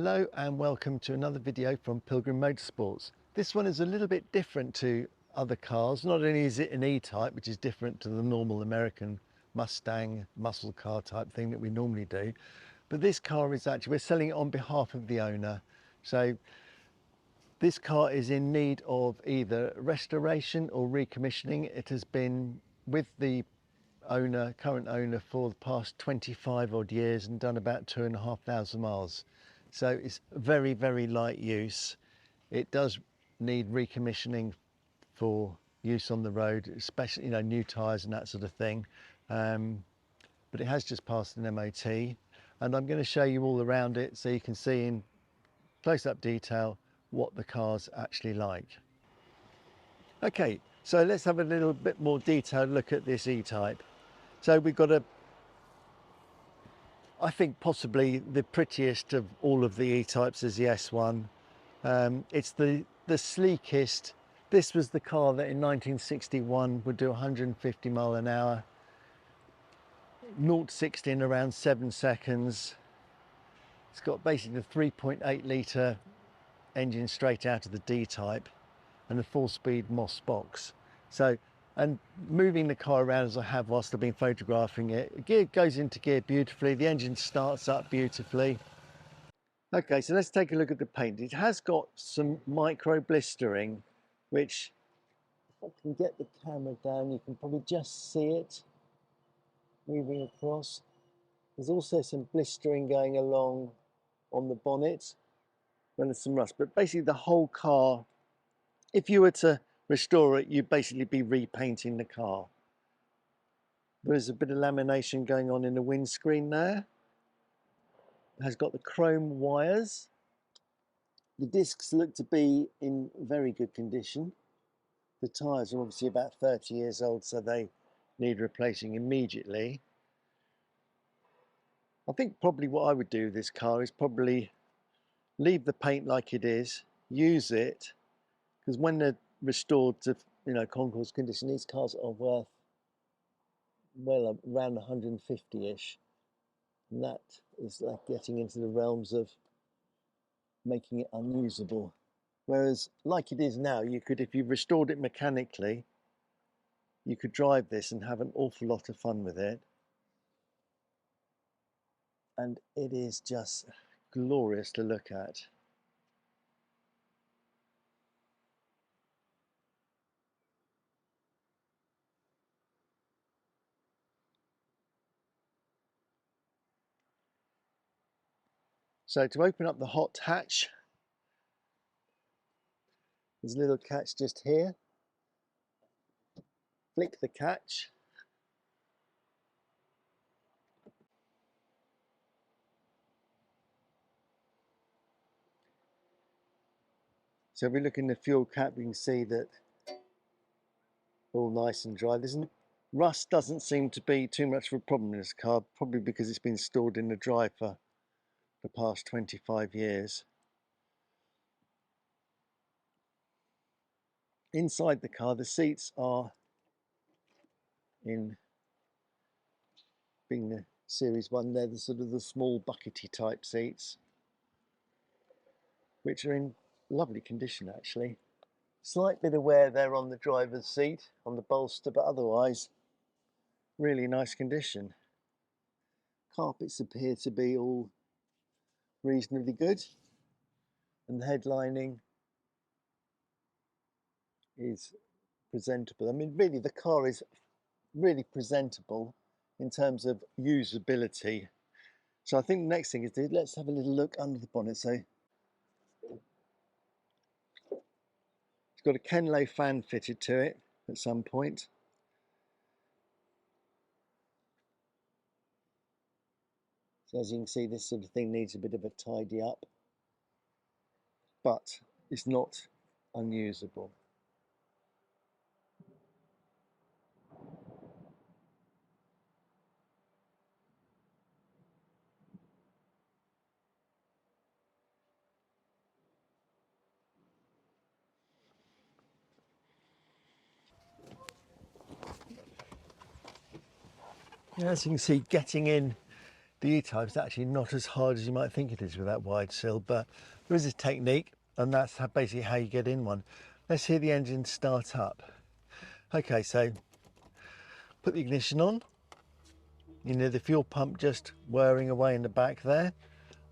Hello and welcome to another video from Pilgrim Motorsports. This one is a little bit different to other cars. Not only is it an E-Type, which is different to the normal American Mustang muscle car type thing that we normally do, but this car is actually, we're selling it on behalf of the owner. So this car is in need of either restoration or recommissioning. It has been with the current owner, for the past 25 odd years and done about 2,500 miles. So it's very, very light use. It does need recommissioning for use on the road, especially, you know, new tyres and that sort of thing. But it has just passed an MOT, and I'm going to show you all around it so you can see in close-up detail what the car's actually like. Okay, so let's have a little bit more detailed look at this E-Type. So we've got I think possibly the prettiest of all of the E-Types is the S1. It's the sleekest. This was the car that in 1961 would do 150 mile an hour, 0 to 60 in around 7 seconds. It's got basically the 3.8 litre engine straight out of the D-Type and a 4-speed Moss box. So, and moving the car around as I have whilst I've been photographing it, gear goes into gear beautifully, the engine starts up beautifully. Okay, so let's take a look at the paint. It has got some micro blistering, which, if I can get the camera down, you can probably just see it moving across. There's also some blistering going along on the bonnet, and there's some rust, but basically the whole car, if you were to restore it, you'd basically be repainting the car. There's a bit of lamination going on in the windscreen there. It has got the chrome wires. The discs look to be in very good condition. The tyres are obviously about 30 years old, so they need replacing immediately. I think probably what I would do with this car is probably leave the paint like it is, use it, because when they're restored to, you know, concours condition, these cars are worth well around 150-ish, and that is like getting into the realms of making it unusable. Whereas like it is now, you could, if you restored it mechanically, you could drive this and have an awful lot of fun with it, and it is just glorious to look at. So to open up the hot hatch, there's a little catch just here. Flick the catch. So if we look in the fuel cap, we can see that all nice and dry. Rust doesn't seem to be too much of a problem in this car, probably because it's been stored in the dry for the past 25 years. Inside the car, the seats are, in being the Series 1, they're the sort of the small buckety type seats, which are in lovely condition actually. Slight bit of wear there on the driver's seat, on the bolster, but otherwise really nice condition. Carpets appear to be all reasonably good, and the headlining is presentable. I mean, really, the car is really presentable in terms of usability. So I think the next thing is let's have a little look under the bonnet. So it's got a Kenlow fan fitted to it at some point. So as you can see, this sort of thing needs a bit of a tidy up, but it's not unusable. As you can see, getting in The E-Type's actually not as hard as you might think it is with that wide sill, but there is a technique, and that's basically how you get in one. Let's hear the engine start up. Okay, so put the ignition on. You know, the fuel pump just whirring away in the back there.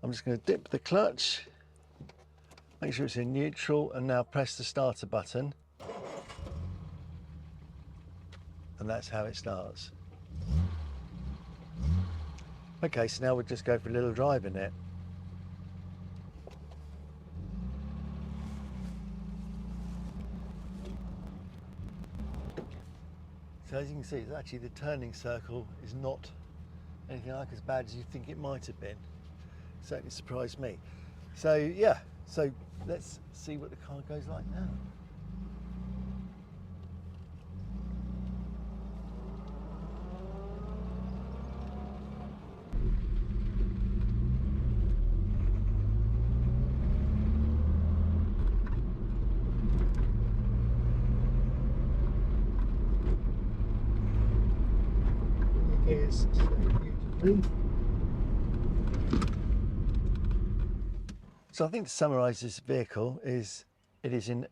I'm just going to dip the clutch, make sure it's in neutral, and now press the starter button. And that's how it starts. Okay, so now we'll just go for a little drive in it. So as you can see, it's actually the turning circle is not anything like as bad as you think it might have been. Certainly surprised me. So yeah, so let's see what the car goes like now. Is so I think to summarise this vehicle is it is in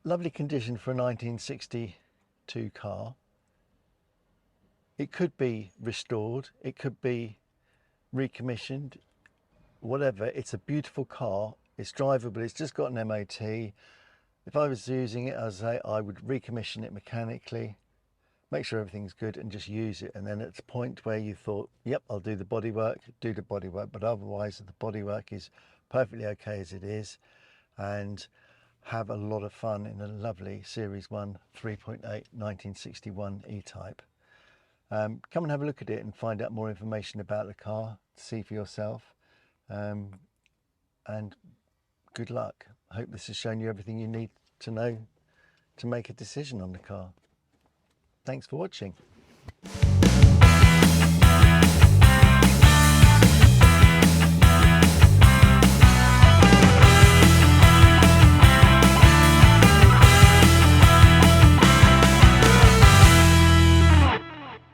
lovely condition for a 1962 car. It could be restored, it could be recommissioned, whatever. It's a beautiful car, it's drivable, it's just got an MOT. If I was using it, as I would recommission it mechanically, make sure everything's good and just use it. And then at the point where you thought, yep, I'll do the bodywork, do the bodywork. But otherwise, the bodywork is perfectly okay as it is. And have a lot of fun in a lovely Series 1 3.8 1961 E-Type. Come and have a look at it and find out more information about the car, see for yourself. And good luck. I hope this has shown you everything you need to know to make a decision on the car. Thanks for watching.